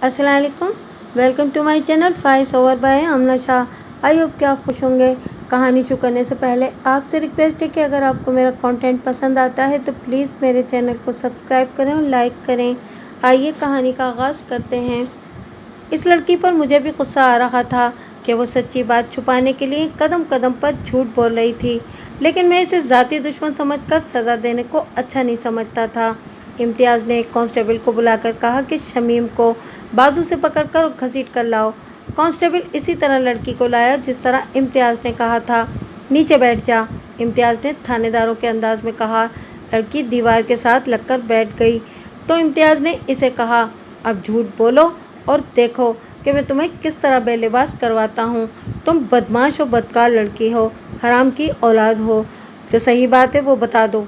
अस्सलाम वालेकुम। Welcome to my channel फाइस ओवर by Amna Shah. I hope कि आप खुश होंगे। कहानी शुरू करने से पहले आपसे रिक्वेस्ट है कि अगर आपको मेरा कंटेंट पसंद आता है तो प्लीज़ मेरे चैनल को सब्सक्राइब करें और लाइक करें। आइए कहानी का आगाज़ करते हैं। इस लड़की पर मुझे भी गुस्सा आ रहा था कि वो सच्ची बात छुपाने के लिए कदम कदम पर झूठ बोल रही थी, लेकिन मैं इसे ज़ाती दुश्मन समझकर सज़ा देने को अच्छा नहीं समझता था। इम्तियाज़ ने एक कांस्टेबल को बुलाकर कहा कि शमीम को बाजू से पकड़कर और घसीट कर लाओ। कांस्टेबल इसी तरह लड़की को लाया जिस तरह इम्तियाज़ ने कहा था। नीचे बैठ जा, इम्तियाज़ ने थानेदारों के अंदाज में कहा। लड़की दीवार के साथ लगकर बैठ गई तो इम्तियाज़ ने इसे कहा, अब झूठ बोलो और देखो कि मैं तुम्हें किस तरह बेलिबास करवाता हूँ। तुम बदमाश और बदकार लड़की हो, हराम की औलाद हो। जो सही बात है वो बता दो।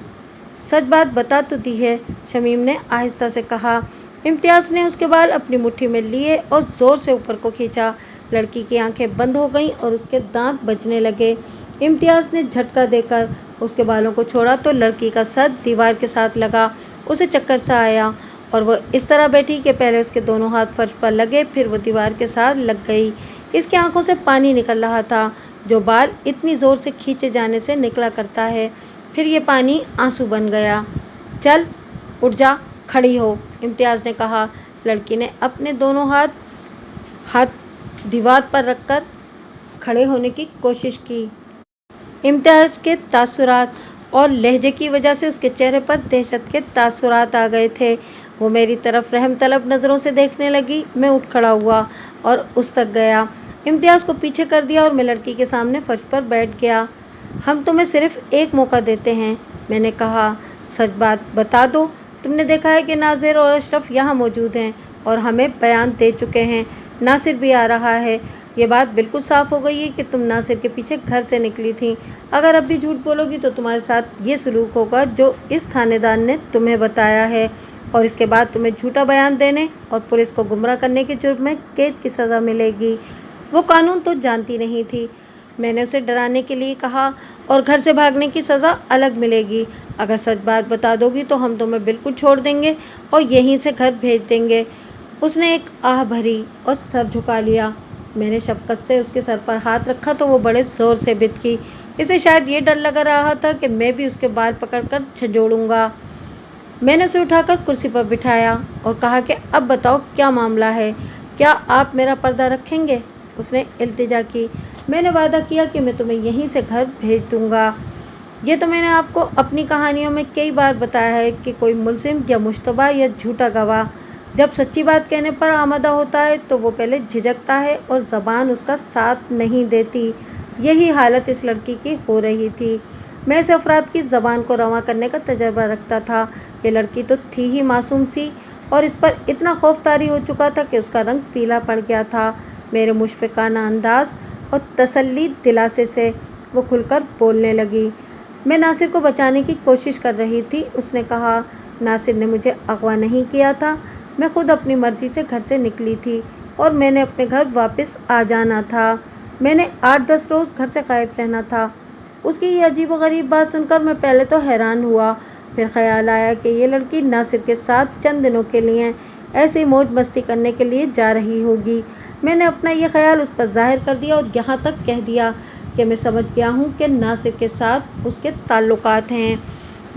सच बात बता तो दी है, शमीम ने आहिस्ता से कहा। इम्तियाज़ ने उसके बाल अपनी मुट्ठी में लिए और ज़ोर से ऊपर को खींचा। लड़की की आंखें बंद हो गईं और उसके दांत बजने लगे। इम्तियाज़ ने झटका देकर उसके बालों को छोड़ा तो लड़की का सर दीवार के साथ लगा। उसे चक्कर सा आया और वो इस तरह बैठी कि पहले उसके दोनों हाथ फर्श पर लगे, फिर वो दीवार के साथ लग गई। इसकी आंखों से पानी निकल रहा था, जो बाल इतनी ज़ोर से खींचे जाने से निकला करता है। फिर ये पानी आंसू बन गया। चल उठ जा, खड़ी हो, इम्तियाज़ ने कहा। लड़की ने अपने दोनों हाथ दीवार पर रखकर खड़े होने की कोशिश की। इम्तियाज़ के तासुरात और लहजे की वजह से उसके चेहरे पर दहशत के तासुरात आ गए थे। वो मेरी तरफ रहम तलब नज़रों से देखने लगी। मैं उठ खड़ा हुआ और उस तक गया। इम्तियाज़ को पीछे कर दिया और मैं लड़की के सामने फर्श पर बैठ गया। हम तुम्हें सिर्फ एक मौका देते हैं, मैंने कहा। सच बात बता दो। तुमने देखा है कि नासिर और अशरफ यहाँ मौजूद हैं और हमें बयान दे चुके हैं। नासिर भी आ रहा है। ये बात बिल्कुल साफ हो गई है कि तुम नासिर के पीछे घर से निकली थी। अगर अब भी झूठ बोलोगी तो तुम्हारे साथ ये सलूक होगा जो इस थानेदार ने तुम्हें बताया है, और इसके बाद तुम्हें झूठा बयान देने और पुलिस को गुमराह करने के जुर्म में कैद की सज़ा मिलेगी। वो कानून तो जानती नहीं थी। मैंने उसे डराने के लिए कहा, और घर से भागने की सज़ा अलग मिलेगी। अगर सच बात बता दोगी तो हम तुम्हें बिल्कुल छोड़ देंगे और यहीं से घर भेज देंगे। उसने एक आह भरी और सर झुका लिया। मैंने शफकत से उसके सर पर हाथ रखा तो वो बड़े ज़ोर से बिदकी। इसे शायद ये डर लग रहा था कि मैं भी उसके बाल पकड़कर झंझोड़ूंगा। मैंने उसे उठाकर कुर्सी पर बिठाया और कहा कि अब बताओ क्या मामला है, क्या आप मेरा पर्दा रखेंगे? उसने इल्तिजा की। मैंने वादा किया कि मैं तुम्हें यहीं से घर भेज दूंगा। ये तो मैंने आपको अपनी कहानियों में कई बार बताया है कि कोई मुल्ज़िम या मुश्तबा या झूठा गवाह जब सच्ची बात कहने पर आमादा होता है तो वो पहले झिझकता है और ज़बान उसका साथ नहीं देती। यही हालत इस लड़की की हो रही थी। मैं इस अफराद की ज़बान को रवां करने का तजर्बा रखता था। ये लड़की तो थी ही मासूम सी, और इस पर इतना खौफ तारी हो चुका था कि उसका रंग पीला पड़ गया था। मेरे मुशफ़िकाना अंदाज और तसल्ली दिलासे से वो खुलकर बोलने लगी। मैं नासिर को बचाने की कोशिश कर रही थी। उसने कहा, नासिर ने मुझे अगवा नहीं किया था। मैं खुद अपनी मर्ज़ी से घर से निकली थी और मैंने अपने घर वापस आ जाना था। मैंने 8-10 रोज़ घर से गायब रहना था। उसकी ये अजीब-व-गरीब बात सुनकर मैं पहले तो हैरान हुआ, फिर ख्याल आया कि ये लड़की नासिर के साथ चंद दिनों के लिए ऐसी मौज मस्ती करने के लिए जा रही होगी। मैंने अपना ये ख्याल उस पर ज़ाहिर कर दिया और यहाँ तक कह दिया कि मैं समझ गया हूँ कि नासिर के साथ उसके ताल्लुकात हैं।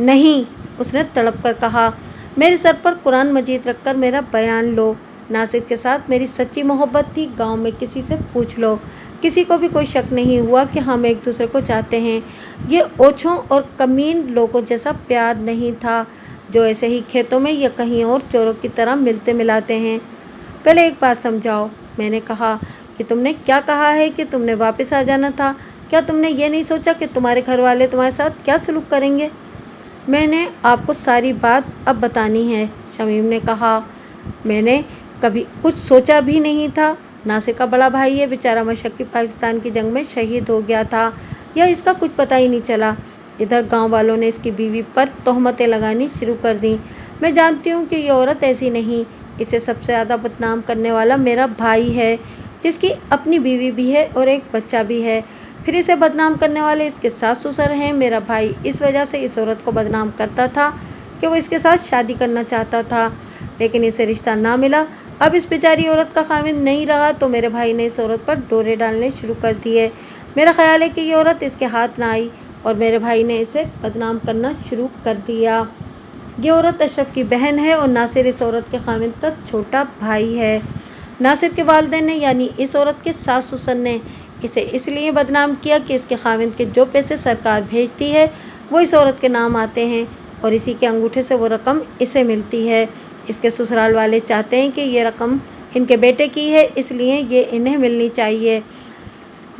नहीं, उसने तड़प कर कहा। मेरे सर पर कुरान मजीद रखकर मेरा बयान लो। नासिर के साथ मेरी सच्ची मोहब्बत थी। गांव में किसी से पूछ लो, किसी को भी कोई शक नहीं हुआ कि हम एक दूसरे को चाहते हैं। ये ओछों और कमीन लोगों जैसा प्यार नहीं था जो ऐसे ही खेतों में या कहीं और चोरों की तरह मिलते मिलाते हैं। पहले एक बात समझाओ, मैंने कहा, कि तुमने क्या कहा है कि तुमने वापस आ जाना था। क्या तुमने ये नहीं सोचा कि तुम्हारे घर वाले तुम्हारे साथ क्या सलूक करेंगे? मैंने आपको सारी बात अब बतानी है, शमीम ने कहा। मैंने कभी कुछ सोचा भी नहीं था। नासिर का बड़ा भाई है, बेचारा मशक्क़ी पाकिस्तान की जंग में शहीद हो गया था, या इसका कुछ पता ही नहीं चला। इधर गांव वालों ने इसकी बीवी पर तोहमतें लगानी शुरू कर दी। मैं जानती हूँ कि ये औरत ऐसी नहीं। इसे सबसे ज़्यादा बदनाम करने वाला मेरा भाई है, जिसकी अपनी बीवी भी है और एक बच्चा भी है। फिर इसे बदनाम करने वाले इसके सास ससुर हैं। मेरा भाई इस वजह से इस औरत को बदनाम करता था कि वो इसके साथ शादी करना चाहता था, लेकिन इसे रिश्ता ना मिला अब इस बेचारी औरत का खामिद नहीं रहा तो मेरे भाई ने इस औरत पर डोरे डालने शुरू कर दिए। मेरा ख्याल है कि ये औरत इसके हाथ ना आई और मेरे भाई ने इसे बदनाम करना शुरू कर दिया। ये औरत अशरफ की बहन है और नासिर इस औरत के खामिद का छोटा भाई है। नासिर के वालिदैन ने यानी इस औरत के सास ससुर ने इसे इसलिए बदनाम किया कि इसके खामिद के जो पैसे सरकार भेजती है वो इस औरत के नाम आते हैं और इसी के अंगूठे से वो रकम इसे मिलती है। इसके ससुराल वाले चाहते हैं कि ये रकम इनके बेटे की है, इसलिए ये इन्हें मिलनी चाहिए,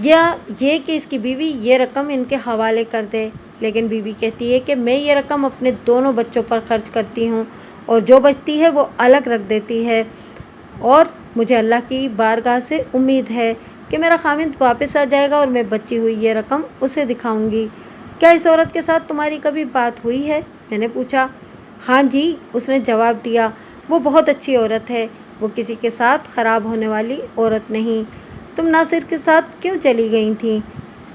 या ये कि इसकी बीवी ये रकम इनके हवाले कर दे। लेकिन बीवी कहती है कि मैं ये रकम अपने दोनों बच्चों पर खर्च करती हूँ और जो बचती है वो अलग रख देती है और मुझे अल्लाह की बारगाह से उम्मीद है कि मेरा खामिद वापस आ जाएगा और मैं बची हुई ये रकम उसे दिखाऊंगी। क्या इस औरत के साथ तुम्हारी कभी बात हुई है? मैंने पूछा। हाँ जी, उसने जवाब दिया, वो बहुत अच्छी औरत है, वो किसी के साथ ख़राब होने वाली औरत नहीं। तुम नासिर के साथ क्यों चली गई थी?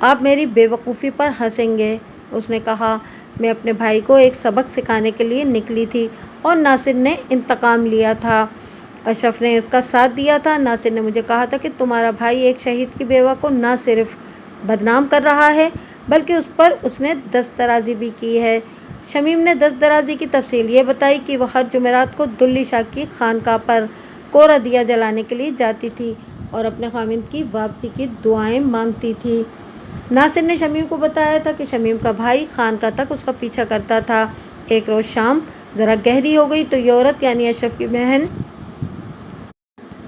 आप मेरी बेवकूफ़ी पर हंसेंगे, उसने कहा। मैं अपने भाई को एक सबक सिखाने के लिए निकली थी और नासिर ने इंतकाम लिया था। अशरफ ने इसका साथ दिया था। नासिर ने मुझे कहा था कि तुम्हारा भाई एक शहीद की बेवा को न सिर्फ बदनाम कर रहा है बल्कि उस पर उसने दस्तराजी भी की है। शमीम ने दस्तराजी की तफसील ये बताई कि वह हर जुमेरात को दुल्ली शाह की खानकाह पर कोरा दिया जलाने के लिए जाती थी और अपने खामिद की वापसी की दुआएं मांगती थी। नासिर ने शमीम को बताया था कि शमीम का भाई खानकाह तक उसका पीछा करता था। एक रोज़ शाम ज़रा गहरी हो गई तो ये औरत यानी अशरफ की बहन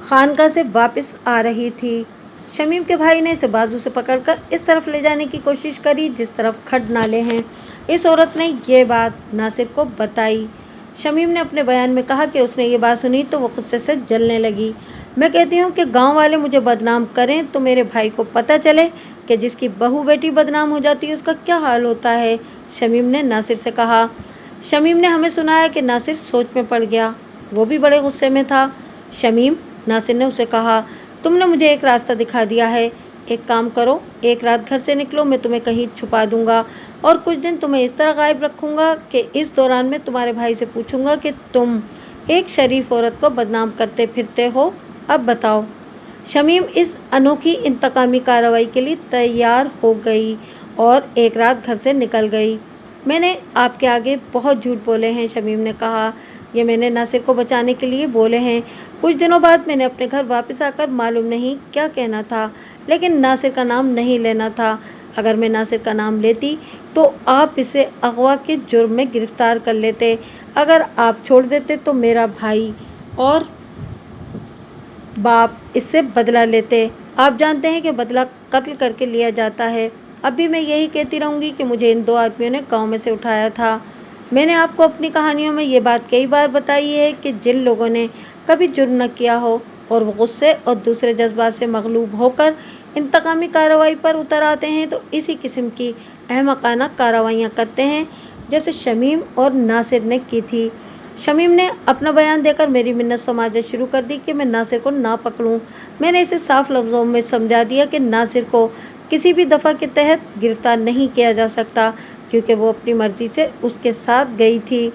खानकाह से वापस आ रही थी। शमीम के भाई ने इसे बाजू से पकड़कर इस तरफ ले जाने की कोशिश करी जिस तरफ खड नाले हैं। इस औरत ने ये बात नासिर को बताई। शमीम ने अपने बयान में कहा कि उसने ये बात सुनी तो वो गुस्से से जलने लगी। मैं कहती हूँ कि गांव वाले मुझे बदनाम करें तो मेरे भाई को पता चले कि जिसकी बहू बेटी बदनाम हो जाती है उसका क्या हाल होता है, शमीम ने नासिर से कहा। शमीम ने हमें सुनाया कि नासिर सोच में पड़ गया, वो भी बड़े गुस्से में था। शमीम, नासिर ने उसे कहा, तुमने मुझे एक रास्ता दिखा दिया है, एक काम करो, एक रात घर से निकलो, मैं तुम्हें कहीं छुपा दूंगा और कुछ दिन तुम्हें इस तरह गायब रखूंगा कि इस दौरान मैं तुम्हारे भाई से पूछूंगा कि तुम एक शरीफ औरत को बदनाम करते फिरते हो, अब बताओ। शमीम इस अनोखी इंतकामी कार्रवाई के लिए तैयार हो गई और एक रात घर से निकल गई। मैंने आपके आगे बहुत झूठ बोले हैं, शमीम ने कहा। ये मैंने नासिर को बचाने के लिए बोले हैं। कुछ दिनों बाद मैंने अपने घर वापस आकर मालूम नहीं क्या कहना था, लेकिन नासिर का नाम नहीं लेना था। अगर मैं नासिर का नाम लेती तो आप इसे अगवा के जुर्म में गिरफ्तार कर लेते। अगर आप छोड़ देते तो मेरा भाई और बाप इससे बदला लेते। आप जानते हैं कि बदला कत्ल करके लिया जाता है। अब भी मैं यही कहती रहूँगी कि मुझे इन दो आदमियों ने गाँव में से उठाया था। मैंने आपको अपनी कहानियों में ये बात कई बार बताई है कि जिन लोगों ने कभी जुर्म न किया हो और वो गुस्से और दूसरे जज्बात से मगलूब होकर इंतकामी कार्रवाई पर उतर आते हैं तो इसी किस्म की अहमकाना कार्रवाइयाँ करते हैं जैसे शमीम और नासिर ने की थी। शमीम ने अपना बयान देकर मेरी मिन्नत समाजत शुरू कर दी कि मैं नासिर को ना पकड़ूं। मैंने इसे साफ लफ्ज़ों में समझा दिया कि नासिर को किसी भी दफ़ा के तहत गिरफ्तार नहीं किया जा सकता क्योंकि वो अपनी मर्जी से उसके साथ गई थी।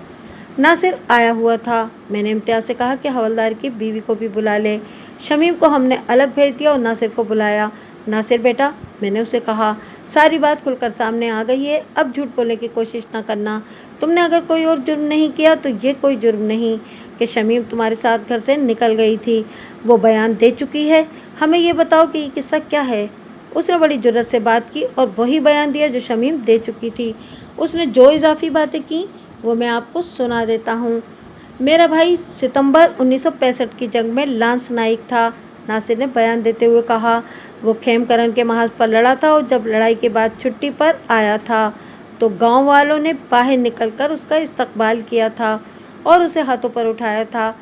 नासिर आया हुआ था। मैंने इम्तियाज़ से कहा कि हवलदार की बीवी को भी बुला ले। शमीम को हमने अलग भेज दिया और नासिर को बुलाया। नासिर बेटा, मैंने उसे कहा, सारी बात खुलकर सामने आ गई है, अब झूठ बोलने की कोशिश ना करना। तुमने अगर कोई और जुर्म नहीं किया तो ये कोई जुर्म नहीं कि शमीम तुम्हारे साथ घर से निकल गई थी। वो बयान दे चुकी है। हमें ये बताओ कि ये किस्सा क्या है। उसने बड़ी जुर्रत से बात की और वही बयान दिया जो शमीम दे चुकी थी। उसने जो इजाफी बातें की वो मैं आपको सुना देता हूँ। मेरा भाई सितंबर 1965 की जंग में लांस नाइक था, नासिर ने बयान देते हुए कहा। वो खेमकरन के महाज पर लड़ा था और जब लड़ाई के बाद छुट्टी पर आया था तो गांव वालों ने बाहर निकलकर उसका इस्तकबाल किया था और उसे हाथों पर उठाया था।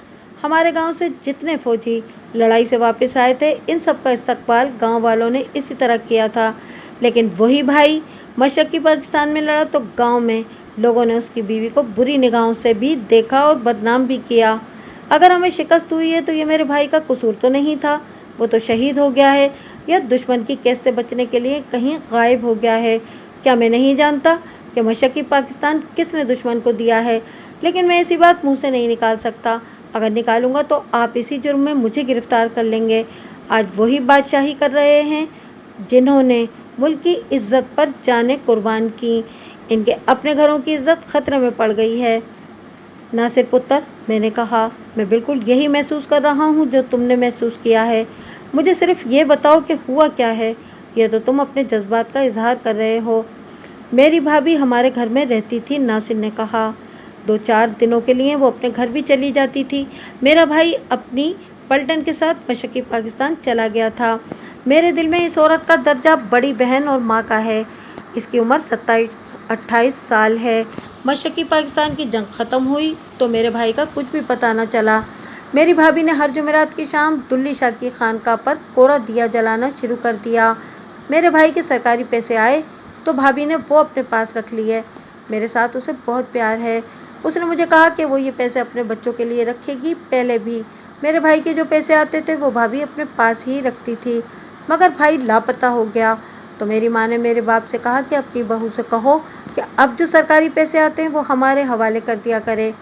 हमारे गांव से जितने फौजी लड़ाई से वापस आए थे इन सब का इस्तकबाल गांव वालों ने इसी तरह किया था। लेकिन वही भाई मशरकी पाकिस्तान में लड़ा तो गांव में लोगों ने उसकी बीवी को बुरी निगाहों से भी देखा और बदनाम भी किया। अगर हमें शिकस्त हुई है तो ये मेरे भाई का कसूर तो नहीं था, वो तो शहीद हो गया है या दुश्मन की कैद से बचने के लिए कहीं गायब हो गया है। क्या मैं नहीं जानता कि मशरकी पाकिस्तान किसने दुश्मन को दिया है? लेकिन मैं ऐसी बात मुंह से नहीं निकाल सकता। अगर निकालूंगा तो आप इसी जुर्म में मुझे गिरफ्तार कर लेंगे। आज वही बादशाही कर रहे हैं जिन्होंने मुल्क की इज्जत पर जानें कुर्बान की। इनके अपने घरों की इज्जत खतरे में पड़ गई है। नासिर पुत्र, मैंने कहा, मैं बिल्कुल यही महसूस कर रहा हूँ जो तुमने महसूस किया है। मुझे सिर्फ ये बताओ कि हुआ क्या है। यह तो तुम अपने जज्बात का इजहार कर रहे हो। मेरी भाभी हमारे घर में रहती थी, नासिर ने कहा। 2-4 दिनों के लिए वो अपने घर भी चली जाती थी। मेरा भाई अपनी पलटन के साथ मशरक़ी पाकिस्तान चला गया था। मेरे दिल में इस औरत का दर्जा बड़ी बहन और माँ का है। इसकी उम्र 27-28 साल है। मशरक़ी पाकिस्तान की जंग ख़त्म हुई तो मेरे भाई का कुछ भी पता न चला। मेरी भाभी ने हर जुमेरात की शाम दुल्ली शाह की खानका पर कोरा दिया जलाना शुरू कर दिया। मेरे भाई के सरकारी पैसे आए तो भाभी ने वो अपने पास रख लिए। मेरे साथ उसे बहुत प्यार है। उसने मुझे कहा कि वो ये पैसे अपने बच्चों के लिए रखेगी। पहले भी मेरे भाई के जो पैसे आते थे वो भाभी अपने पास ही रखती थी, मगर भाई लापता हो गया तो मेरी माँ ने मेरे बाप से कहा कि अपनी बहू से कहो कि अब जो सरकारी पैसे आते हैं वो हमारे हवाले कर दिया करे।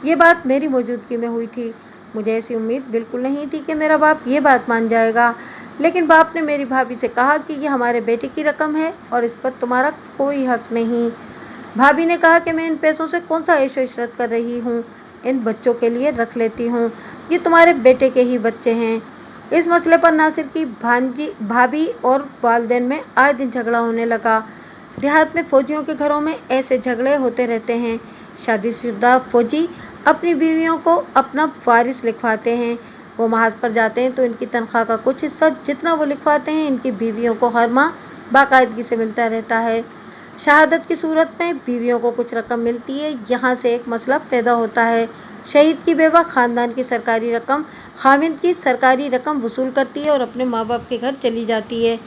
ये बात मेरी मौजूदगी में हुई थी। मुझे ऐसी उम्मीद बिल्कुल नहीं थी कि मेरा बाप ये बात मान जाएगा, लेकिन बाप ने मेरी भाभी से कहा कि ये हमारे बेटे की रकम है और इस पर तुम्हारा कोई हक नहीं। भाभी ने कहा कि मैं इन पैसों से कौन सा ऐशो इशरत कर रही हूँ, इन बच्चों के लिए रख लेती हूँ। ये तुम्हारे बेटे के ही बच्चे हैं। इस मसले पर नासिर की भाभी और वालिदैन में आए दिन झगड़ा होने लगा। देहात में फौजियों के घरों में ऐसे झगड़े होते रहते हैं। शादीशुदा फौजी अपनी बीवियों को अपना वारिस लिखवाते हैं। वो महाज पर जाते हैं तो इनकी तनख्वाह का कुछ हिस्सा जितना वो लिखवाते हैं इनकी बीवियों को हर माह बाकायदगी से मिलता रहता है। शहादत की सूरत में बीवियों को कुछ रकम मिलती है। यहाँ से एक मसला पैदा होता है। शहीद की बेवा खानदान की सरकारी रकम खाविंद की सरकारी रकम वसूल करती है और अपने माँ बाप के घर चली जाती है।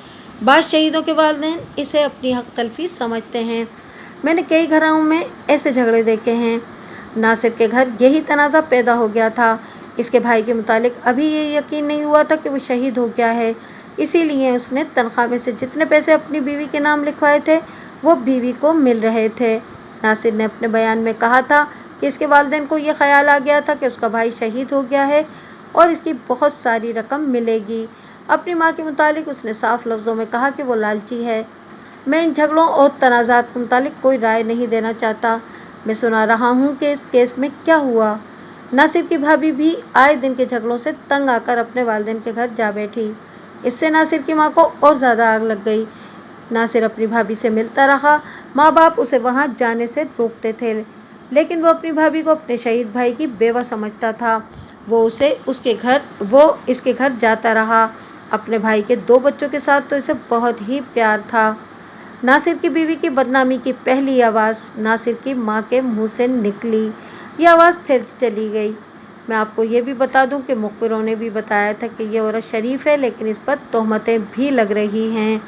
बाद शहीदों के वालिदैन इसे अपनी हक तलफी समझते हैं। मैंने कई घरों में ऐसे झगड़े देखे हैं। नासिर के घर यही तनाज़ा पैदा हो गया था। इसके भाई के मुतालिक अभी ये यकीन नहीं हुआ था कि वो शहीद हो गया है, इसीलिए उसने तनख्वाह में से जितने पैसे अपनी बीवी के नाम लिखवाए थे वो बीवी को मिल रहे थे। नासिर ने अपने बयान में कहा था कि इसके वालिदैन को ये ख्याल आ गया था कि उसका भाई शहीद हो गया है और इसकी बहुत सारी रकम मिलेगी। अपनी माँ के मुतालिक उसने साफ लफ्ज़ों में कहा कि वो लालची है। मैं इन झगड़ों और तनाज़ात के मुतालिक कोई राय नहीं देना चाहता। मैं सुना रहा हूँ कि इस केस में क्या हुआ। नासिर की भाभी भी आए दिन के झगड़ों से तंग आकर अपने वालिदैन के घर जा बैठी। इससे नासिर की माँ को और ज़्यादा आग लग गई। नासिर अपनी भाभी से मिलता रहा। माँ बाप उसे वहाँ जाने से रोकते थे, लेकिन वो अपनी भाभी को अपने शहीद भाई की बेवा समझता था। वो इसके घर जाता रहा। अपने भाई के 2 बच्चों के साथ तो इसे बहुत ही प्यार था। नासिर की बीवी की बदनामी की पहली आवाज़ नासिर की माँ के मुंह से निकली। ये आवाज़ फिर चली गई। मैं आपको ये भी बता दूं कि मुखबिरों ने भी बताया था कि ये औरत शरीफ है, लेकिन इस पर तोहमतें भी लग रही हैं।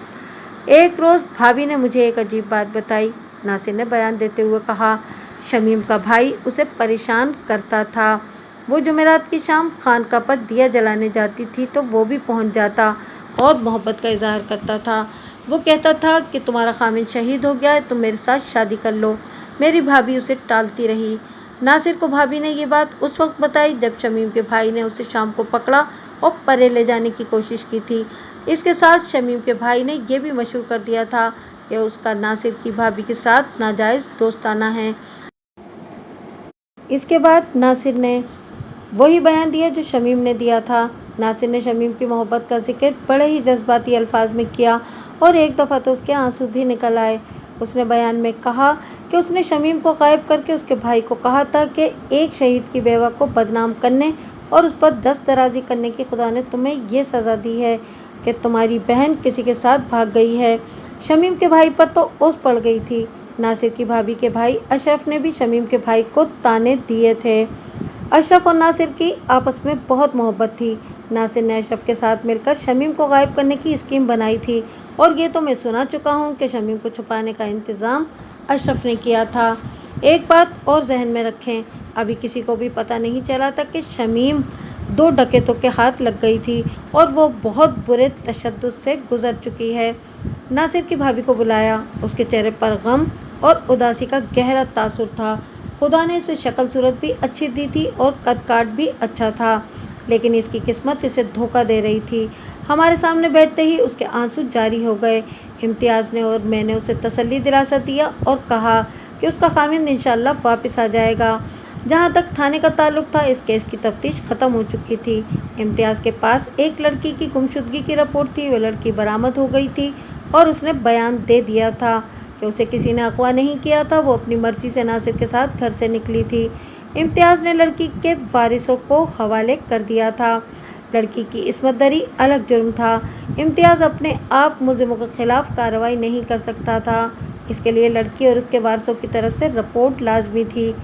एक रोज़ भाभी ने मुझे एक अजीब बात बताई। नासिर ने बयान देते हुए कहा, शमीम का भाई उसे परेशान करता था। वो जुमेरात की शाम खानका पर दिया जलाने जाती थी तो वो भी पहुंच जाता और मोहब्बत का इजहार करता था। वो कहता था कि तुम्हारा खामिन शहीद हो गया है, तुम मेरे साथ शादी कर लो। मेरी भाभी उसे टालती रही। नासिर को भाभी ने ये बात उस वक्त बताई जब शमीम के भाई ने उसे शाम को पकड़ा और परे ले जाने की कोशिश की थी। इसके साथ शमीम के भाई ने यह भी मशहूर कर दिया था कि उसका नासिर की भाभी के साथ नाजायज़ दोस्ताना है। इसके बाद नासिर ने वही बयान दिया जो शमीम ने दिया था। नासिर ने शमीम की मोहब्बत का जिक्र बड़े ही जज्बाती अल्फाज में किया और एक दफ़ा तो उसके आंसू भी निकल आए। उसने बयान में कहा कि उसने शमीम को गायब करके उसके भाई को कहा था कि एक शहीद की बेवा को बदनाम करने और उस पर दस्त दराजी करने की खुदा ने तुम्हें ये सज़ा दी है कि तुम्हारी बहन किसी के साथ भाग गई है। शमीम के भाई पर तो ओस पड़ गई थी। नासिर की भाभी के भाई अशरफ ने भी शमीम के भाई को ताने दिए थे। अशरफ और नासिर की आपस में बहुत मोहब्बत थी। नासिर ने अशरफ के साथ मिलकर शमीम को गायब करने की स्कीम बनाई थी और ये तो मैं सुना चुका हूँ कि शमीम को छुपाने का इंतज़ाम अशरफ ने किया था। एक बात और जहन में रखें, अभी किसी को भी पता नहीं चला था कि शमीम 2 डकैतों के हाथ लग गई थी और वो बहुत बुरे तशद्दुद से गुजर चुकी है। नासिर की भाभी को बुलाया। उसके चेहरे पर गम और उदासी का गहरा तासुर था। खुदा ने इसे शक्ल सूरत भी अच्छी दी थी और कद काट भी अच्छा था, लेकिन इसकी किस्मत इसे धोखा दे रही थी। हमारे सामने बैठते ही उसके आंसू जारी हो गए। इम्तियाज़ ने और मैंने उसे तसल्ली दिलासा दिया और कहा कि उसका खामिंद इंशाअल्लाह वापस आ जाएगा। जहाँ तक थाने का ताल्लुक था, इस केस की तफ्तीश ख़त्म हो चुकी थी। इम्तियाज़ के पास एक लड़की की गुमशुदगी की रिपोर्ट थी। वो लड़की बरामद हो गई थी और उसने बयान दे दिया था कि उसे किसी ने अगवा नहीं किया था। वो अपनी मर्जी से नासिर के साथ घर से निकली थी। इम्तियाज़ ने लड़की के वारिसों को हवाले कर दिया था। लड़की की इस्मत दरी अलग जुर्म था। इम्तियाज़ अपने आप मुल्ज़िमों के खिलाफ कार्रवाई नहीं कर सकता था। इसके लिए लड़की और उसके वारिसों की तरफ से रिपोर्ट लाजमी थी।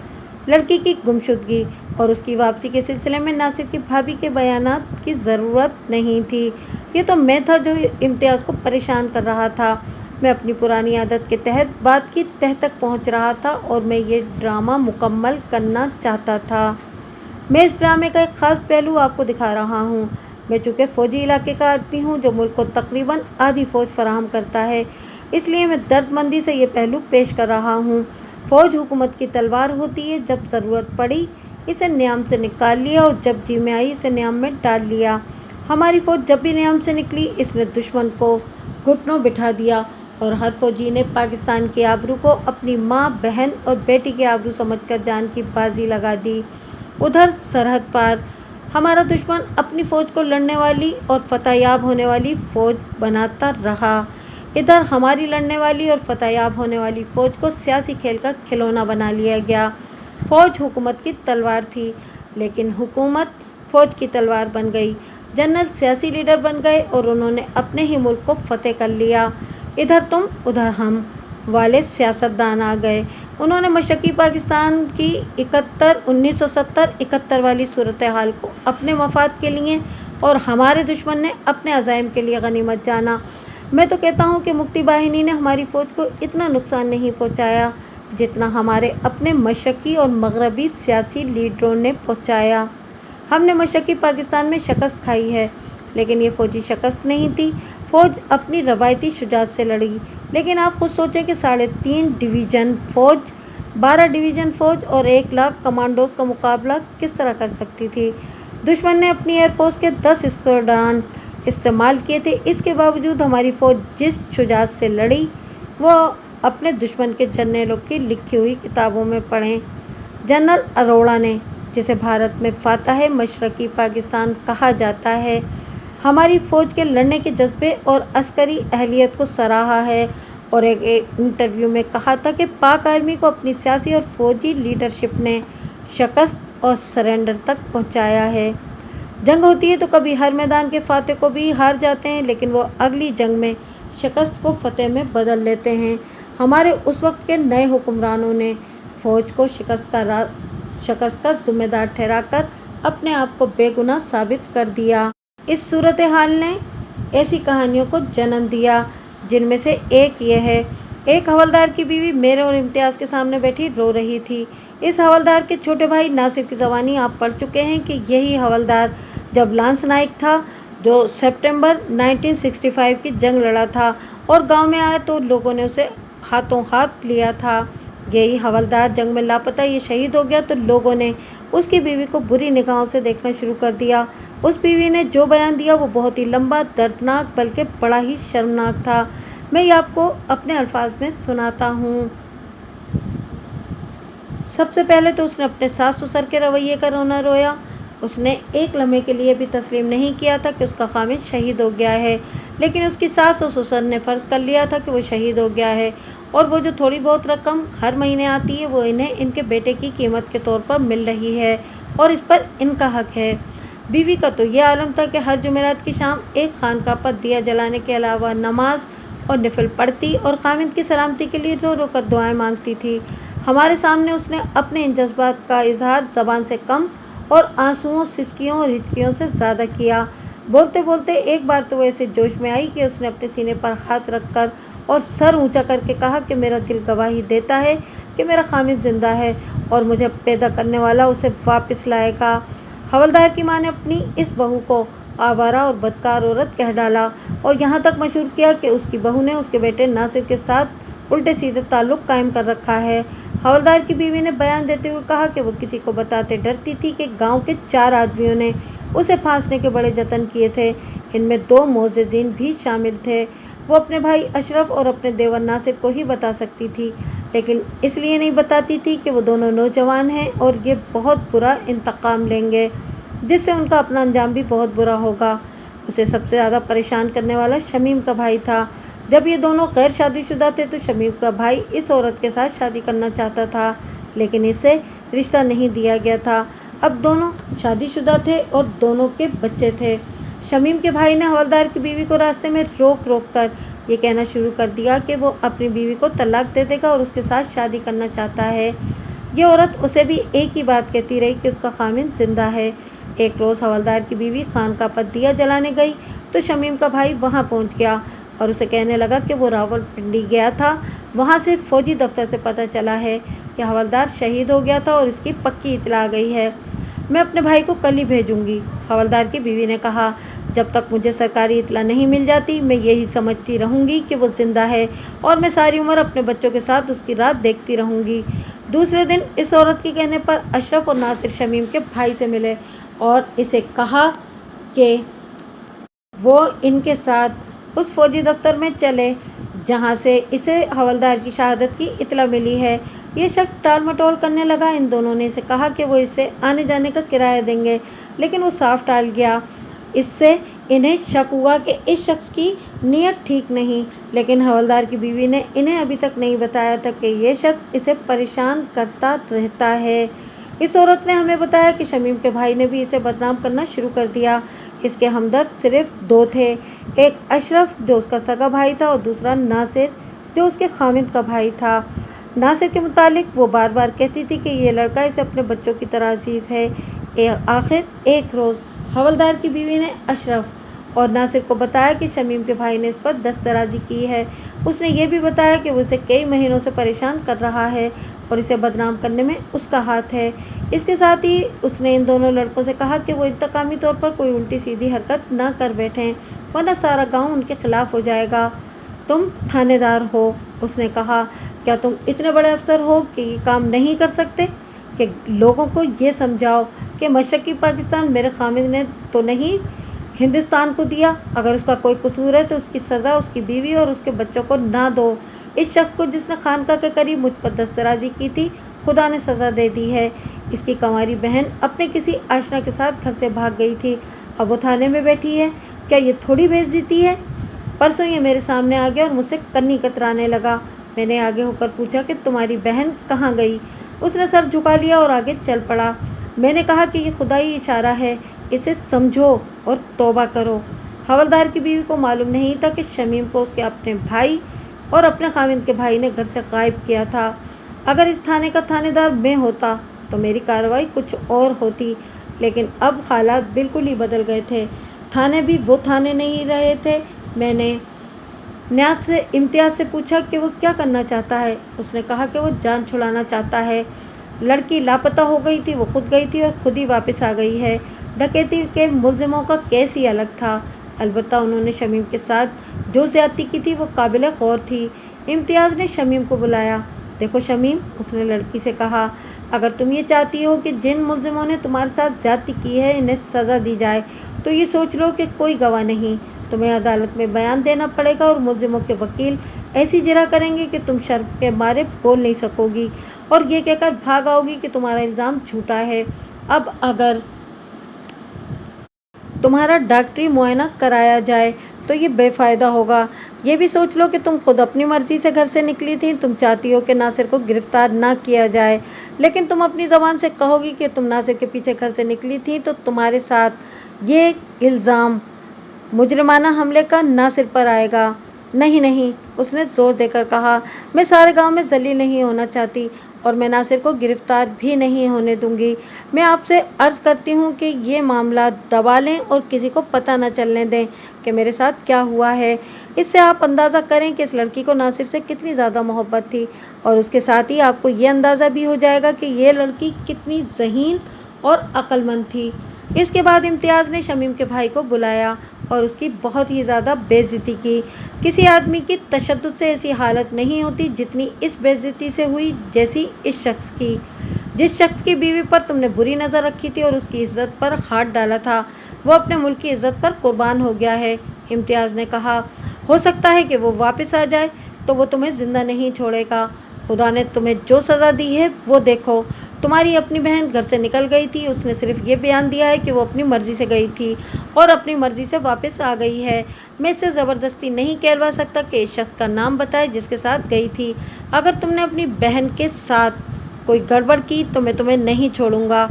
लड़की की गुमशुदगी और उसकी वापसी के सिलसिले में नासिर की भाभी के बयानात की ज़रूरत नहीं थी। ये तो मैं था जो इम्तियाज़ को परेशान कर रहा था। मैं अपनी पुरानी आदत के तहत बात की तह तक पहुंच रहा था और मैं ये ड्रामा मुकम्मल करना चाहता था। मैं इस ड्रामे का एक ख़ास पहलू आपको दिखा रहा हूँ। मैं चूँकि फ़ौजी इलाके का आदमी हूँ जो मुल्क को तकरीबन आधी फ़ौज फराहम करता है, इसलिए मैं दर्दमंदी से ये पहलू पेश कर रहा हूँ। फ़ौज हुकूमत की तलवार होती है। जब ज़रूरत पड़ी इसे न्याम से निकाल लिया और जब जी में आई इसे न्याम में डाल लिया। हमारी फ़ौज जब भी न्याम से निकली इसने दुश्मन को घुटनों बिठा दिया और हर फौजी ने पाकिस्तान की आबरू को अपनी माँ, बहन और बेटी की आबरू समझकर जान की बाजी लगा दी। उधर सरहद पार हमारा दुश्मन अपनी फ़ौज को लड़ने वाली और फतहयाब होने वाली फ़ौज बनाता रहा। इधर हमारी लड़ने वाली और फतहयाब होने वाली फ़ौज को सियासी खेल का खिलौना बना लिया गया। फ़ौज हुकूमत की तलवार थी, लेकिन हुकूमत फ़ौज की तलवार बन गई। जनरल सियासी लीडर बन गए और उन्होंने अपने ही मुल्क को फतेह कर लिया। इधर तुम उधर हम वाले सियासतदान आ गए। उन्होंने मशरक़ी पाकिस्तान की 1970-71 वाली सूरत हाल को अपने मफाद के लिए और हमारे दुश्मन ने अपने अज़ाइम के लिए गनीमत जाना। मैं तो कहता हूँ कि मुक्ति बाहिनी ने हमारी फ़ौज को इतना नुकसान नहीं पहुँचाया जितना हमारे अपने मशरक़ी और मगरबी सियासी लीडरों ने पहुँचाया। हमने मशरक़ी पाकिस्तान में शिकस्त खाई है, लेकिन ये फ़ौजी शिकस्त नहीं थी। फ़ौज अपनी रवायती शुजाअत से लड़ी, लेकिन आप खुद सोचें कि 3.5 डिवीज़न फ़ौज, 12 डिवीज़न फ़ौज और 1 लाख कमांडोज का मुकाबला किस तरह कर सकती थी। दुश्मन ने अपनी एयरफोर्स के 10 स्क्वाड्रन इस्तेमाल किए थे। इसके बावजूद हमारी फ़ौज जिस शुजाअत से लड़ी वो अपने दुश्मन के जनरलों की लिखी हुई किताबों में पढ़ें। जनरल अरोड़ा ने, जिसे भारत में फातह मशरक़ी पाकिस्तान कहा जाता है, हमारी फ़ौज के लड़ने के जज्बे और अस्करी अहलियत को सराहा है और एक इंटरव्यू में कहा था कि पाक आर्मी को अपनी सियासी और फ़ौजी लीडरशिप ने शिकस्त और सरेंडर तक पहुंचाया है। जंग होती है तो कभी हर मैदान के फातह को भी हार जाते हैं, लेकिन वो अगली जंग में शिकस्त को फतेह में बदल लेते हैं। हमारे उस वक्त के नए हुक्मरानों ने फ़ौज को शिकस्त का जिम्मेदार ठहराकर अपने आप को बेगुनाह साबित कर दिया। इस सूरत हाल ने ऐसी कहानियों को जन्म दिया, जिनमें से एक ये है। एक हवलदार की बीवी मेरे और इम्तियाज़ के सामने बैठी रो रही थी। इस हवलदार के छोटे भाई नासिर की ज़बानी आप पढ़ चुके हैं कि यही हवलदार जब लांस नाइक था जो सितंबर 1965 की जंग लड़ा था और गांव में आया तो लोगों ने उसे हाथों हाथ लिया था। यही हवलदार जंग में लापता ये शहीद हो गया तो लोगों ने उसकी बीवी को बुरी निगाहों से देखना शुरू कर दिया। उस बीवी ने जो बयान दिया वो बहुत ही लंबा, दर्दनाक, बल्कि बड़ा ही शर्मनाक था। मैं ये आपको अपने अल्फाज में सुनाता हूँ। सबसे पहले तो उसने अपने सास ससुर के रवैये का रोना रोया। उसने एक लम्हे के लिए भी तस्लीम नहीं किया था कि उसका खामिद शहीद हो गया है, लेकिन उसकी सास और ससुर ने फ़र्ज़ कर लिया था कि वो शहीद हो गया है और वो जो थोड़ी बहुत रकम हर महीने आती है वो इन्हें इनके बेटे की कीमत के तौर पर मिल रही है और इस पर इनका हक है। बीवी का तो ये आलम था कि हर जुमेरात की शाम एक खानका पर दिया जलाने के अलावा नमाज और नफिल पढ़ती और खामिद की सलामती के लिए रो रो कर दुआएं मांगती थी। हमारे सामने उसने अपने इन जज्बात का इजहार ज़बान से कम और आंसुओं, सिसकियों और हिचकियों से ज़्यादा किया। बोलते बोलते एक बार तो वो ऐसे जोश में आई कि उसने अपने सीने पर हाथ रखकर और सर ऊंचा करके कहा कि मेरा दिल गवाही देता है कि मेरा खामिद जिंदा है और मुझे पैदा करने वाला उसे वापस लाएगा। हवलदार की माँ ने अपनी इस बहू को आवारा और बदकार औरत कह डाला और यहाँ तक मशहूर किया कि उसकी बहू ने उसके बेटे नासिर के साथ उल्टे सीधे ताल्लुक़ कायम कर रखा है। हवलदार की बीवी ने बयान देते हुए कहा कि वो किसी को बताते डरती थी कि गांव के 4 आदमियों ने उसे फांसने के बड़े जतन किए थे। इनमें 2 मोअज़्ज़िज़ीन भी शामिल थे। वो अपने भाई अशरफ और अपने देवर नासिर को ही बता सकती थी, लेकिन इसलिए नहीं बताती थी कि वो दोनों नौजवान हैं और ये बहुत बुरा इंतकाम लेंगे, जिससे उनका अपना अंजाम भी बहुत बुरा होगा। उसे सबसे ज़्यादा परेशान करने वाला शमीम का भाई था। जब ये दोनों गैर शादीशुदा थे तो शमीम का भाई इस औरत के साथ शादी करना चाहता था, लेकिन इसे रिश्ता नहीं दिया गया था। अब दोनों शादीशुदा थे और दोनों के बच्चे थे। शमीम के भाई ने हवलदार की बीवी को रास्ते में रोक रोक कर ये कहना शुरू कर दिया कि वो अपनी बीवी को तलाक दे देगा और उसके साथ शादी करना चाहता है। ये औरत उसे भी एक ही बात कहती रही कि उसका खामिन जिंदा है। एक रोज़ हवलदार की बीवी खानका पर दिया जलाने गई तो शमीम का भाई वहाँ पहुँच गया और उसे कहने लगा कि वो रावलपिंडी गया था। वहाँ से फौजी दफ्तर से पता चला है कि हवलदार शहीद हो गया था और इसकी पक्की इत्तला आ गई है। मैं अपने भाई को कल ही भेजूंगी। हवलदार की बीवी ने कहा, जब तक मुझे सरकारी इत्तला नहीं मिल जाती मैं यही समझती रहूंगी कि वो जिंदा है और मैं सारी उम्र अपने बच्चों के साथ उसकी रात देखती रहूंगी। दूसरे दिन इस औरत के कहने पर अशरफ और नासिर शमीम के भाई से मिले और इसे कहा कि वो इनके साथ उस फौजी दफ्तर में चले जहां से इसे हवलदार की शहादत की इत्तला मिली है। ये शख्स टाल मटोल करने लगा। इन दोनों ने इसे कहा कि वो इससे आने जाने का किराया देंगे, लेकिन वो साफ टाल गया। इससे इन्हें शक हुआ कि इस शख्स की नीयत ठीक नहीं, लेकिन हवलदार की बीवी ने इन्हें अभी तक नहीं बताया था कि ये शख्स इसे परेशान करता रहता है। इस औरत ने हमें बताया कि शमीम के भाई ने भी इसे बदनाम करना शुरू कर दिया। इसके हमदर्द सिर्फ 2 थे, एक अशरफ जो उसका सगा भाई था और दूसरा नासिर जो उसके खामिद का भाई था। नासिर के मुतालिक वो बार बार कहती थी कि ये लड़का इसे अपने बच्चों की तरह अजीज है। आखिर एक रोज़ हवलदार की बीवी ने अशरफ और नासिर को बताया कि शमीम के भाई ने इस पर दस्तराजी की है। उसने ये भी बताया कि वो इसे कई महीनों से परेशान कर रहा है और इसे बदनाम करने में उसका हाथ है। इसके साथ ही उसने इन दोनों लड़कों से कहा कि वो इंतकामी तौर पर कोई उल्टी सीधी हरकत ना कर बैठें, वरना सारा गांव उनके खिलाफ हो जाएगा। तुम थानेदार हो, उसने कहा, क्या तुम इतने बड़े अफसर हो कि ये काम नहीं कर सकते कि लोगों को ये समझाओ कि मशरकी पाकिस्तान मेरे खामिद ने तो नहीं हिंदुस्तान को दिया। अगर उसका कोई कसूर है तो उसकी सज़ा उसकी बीवी और उसके बच्चों को ना दो। इस शख्स को जिसने खानका के करीब मुझ पर दस्तराजी की थी, खुदा ने सज़ा दे दी है। इसकी कंवारी बहन अपने किसी आशना के साथ घर से भाग गई थी, अब वो थाने में बैठी है। क्या ये थोड़ी बेइज्जती है? परसों ये मेरे सामने आ गया और मुझसे कन्नी कतराने लगा। मैंने आगे होकर पूछा कि तुम्हारी बहन कहाँ गई? उसने सर झुका लिया और आगे चल पड़ा। मैंने कहा कि ये खुदाई इशारा है, इसे समझो और तौबा करो। हवलदार की बीवी को मालूम नहीं था कि शमीम को उसके अपने भाई और अपने खामिद के भाई ने घर से गायब किया था। अगर इस थाने का थानेदार मैं होता तो मेरी कार्रवाई कुछ और होती, लेकिन अब हालात बिल्कुल ही बदल गए थे। थाने भी वो थाने नहीं रहे थे। मैंने न्याज से इम्तियाज से पूछा कि वो क्या करना चाहता है। उसने कहा कि वो जान छुड़ाना चाहता है। लड़की लापता हो गई थी, वो खुद गई थी और खुद ही वापस आ गई है। डकैती के मुलजिमों का केस ही अलग था, अलबत्ता उन्होंने शमीम के साथ जो ज्यादती की थी वो काबिल गौर थी। इम्तियाज ने शमीम को बुलाया। देखो शमीम, उसने लड़की से कहा, अगर तुम ये चाहती हो कि जिन मुलजिमों ने तुम्हारे साथ ज्यादती की है इन्हें सज़ा दी जाए, तो ये सोच लो कि कोई गवाह नहीं, तुम्हें अदालत में बयान देना पड़ेगा और मुलजिमों के वकील ऐसी जिरा करेंगे कि तुम शर्म के मारे बोल नहीं सकोगी और ये कहकर भाग आओगी कि तुम्हारा इल्ज़ाम झूठा है। अब अगर तुम्हारा डॉक्टरी मुआयना कराया जाए तो ये बेफ़ायदा होगा। ये भी सोच लो कि तुम खुद अपनी मर्जी से घर से निकली थी। तुम चाहती हो कि नासिर को गिरफ्तार ना किया जाए, लेकिन तुम अपनी ज़बान से कहोगी कि तुम नासिर के पीछे घर से निकली थी, तो तुम्हारे साथ ये इल्ज़ाम मुजरिमाना हमले का नासिर पर आएगा। नहीं नहीं, उसने जोर देकर कहा, मैं सारे गांव में जलील नहीं होना चाहती और मैं नासिर को गिरफ्तार भी नहीं होने दूंगी। मैं आपसे अर्ज़ करती हूँ कि ये मामला दबा लें और किसी को पता न चलने दें कि मेरे साथ क्या हुआ है। इससे आप अंदाज़ा करें कि इस लड़की को नासिर से कितनी ज़्यादा मोहब्बत थी और उसके साथ ही आपको ये अंदाज़ा भी हो जाएगा कि ये लड़की कितनी ज़हीन और अक्लमंद थी। इसके बाद इम्तियाज़ ने शमीम के भाई को बुलाया اور اس کی بہت ہی زیادہ بے عزتی کی۔ کسی آدمی کی تشدد سے ایسی حالت نہیں ہوتی جتنی اس بے عزتی سے ہوئی جیسی اس شخص کی۔ جس شخص کی بیوی پر تم نے بری نظر رکھی تھی اور اس کی عزت پر ہاتھ ڈالا تھا، وہ اپنے ملک کی عزت پر قربان ہو گیا ہے، امتیاز نے کہا۔ ہو سکتا ہے کہ وہ واپس آ جائے تو وہ تمہیں زندہ نہیں چھوڑے گا۔ خدا نے تمہیں جو سزا دی ہے وہ دیکھو۔ تمہاری اپنی بہن گھر سے نکل گئی تھی، اس نے صرف یہ بیان دیا ہے کہ وہ اپنی مرضی سے گئی تھی اور اپنی مرضی سے واپس آ گئی ہے۔ میں اسے زبردستی نہیں کہلوا سکتا کہ اس شخص کا نام بتائے جس کے ساتھ گئی تھی۔ اگر تم نے اپنی بہن کے ساتھ کوئی گڑبڑ کی تو میں تمہیں نہیں چھوڑوں گا۔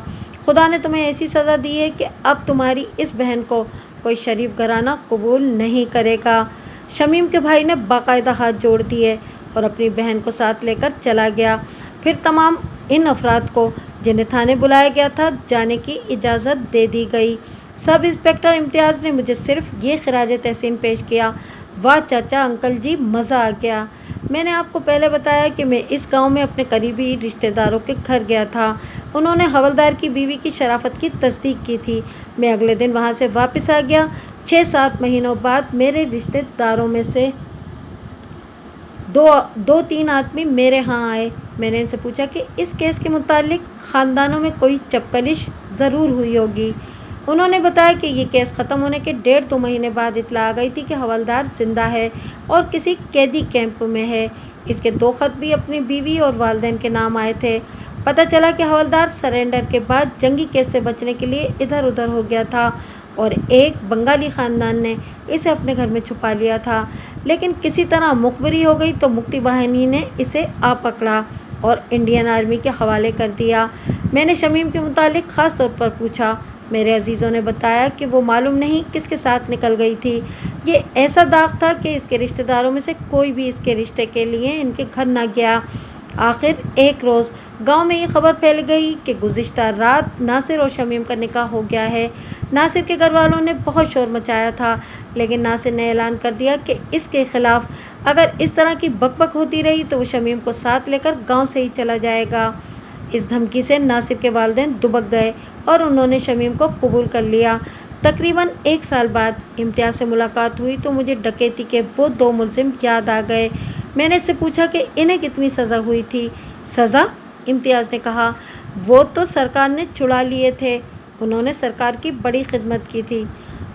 خدا نے تمہیں ایسی سزا دی ہے کہ اب تمہاری اس بہن کو کوئی شریف گھرانہ قبول نہیں کرے گا۔ شمیم کے بھائی نے باقاعدہ ہاتھ جوڑ دیے اور اپنی بہن کو ساتھ لے کر چلا گیا۔ پھر تمام ان افراد کو جنہیں تھانے بلایا گیا تھا جانے کی اجازت دے دی گئی۔ سب انسپکٹر امتیاز نے مجھے صرف یہ خراج تحسین پیش کیا۔ واہ چاچا، انکل جی، مزہ آ گیا۔ میں نے آپ کو پہلے بتایا کہ میں اس گاؤں میں اپنے قریبی رشتہ داروں کے گھر گیا تھا۔ انہوں نے حوالدار کی بیوی کی شرافت کی تصدیق کی تھی۔ میں اگلے دن وہاں سے واپس آ گیا۔ 6-7 مہینوں بعد میرے رشتہ داروں میں سے دو تین آدمی میرے ہاں آئے۔ میں نے ان سے پوچھا کہ اس کیس کے متعلق خاندانوں میں کوئی چپقلش ضرور ہوئی ہوگی۔ انہوں نے بتایا کہ یہ کیس ختم ہونے کے 1.5-2 مہینے بعد اطلاع آ گئی تھی کہ حوالدار زندہ ہے اور کسی قیدی کیمپ میں ہے۔ اس کے 2 خط بھی اپنی بیوی اور والدین کے نام آئے تھے۔ پتہ چلا کہ حوالدار سرنڈر کے بعد جنگی کیس سے بچنے کے لیے ادھر ادھر ہو گیا تھا اور ایک بنگالی خاندان نے اسے اپنے گھر میں چھپا لیا تھا، لیکن کسی طرح مخبری ہو گئی تو مکتی باہنی نے اسے آ پکڑا اور انڈین آرمی کے حوالے کر دیا۔ میں نے شمیم کے متعلق خاص طور پر پوچھا۔ میرے عزیزوں نے بتایا کہ وہ معلوم نہیں کس کے ساتھ نکل گئی تھی۔ یہ ایسا داغ تھا کہ اس کے رشتہ داروں میں سے کوئی بھی اس کے رشتے کے لیے ان کے گھر نہ گیا۔ آخر ایک روز گاؤں میں یہ خبر پھیل گئی کہ گزشتہ رات ناصر اور شمیم کا نکاح ہو گیا ہے۔ ناصر کے گھر والوں نے بہت شور مچایا تھا، لیکن ناصر نے اعلان کر دیا کہ اس کے خلاف اگر اس طرح کی بک بک ہوتی رہی تو وہ شمیم کو ساتھ لے کر گاؤں سے ہی چلا جائے گا۔ اس دھمکی سے ناصر کے والدین دبک گئے اور انہوں نے شمیم کو قبول کر لیا۔ تقریباً 1 سال بعد امتیاز سے ملاقات ہوئی تو مجھے ڈکیتی کے وہ 2 ملزم یاد آ گئے۔ میں نے اس سے پوچھا کہ انہیں کتنی سزا ہوئی تھی۔ سزا؟ امتیاز نے کہا، وہ تو سرکار نے چھڑا لیے تھے۔ انہوں نے سرکار کی بڑی خدمت کی تھی۔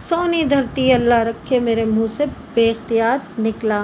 سونی دھرتی اللہ رکھے میرے منہ سے بے اختیار نکلا۔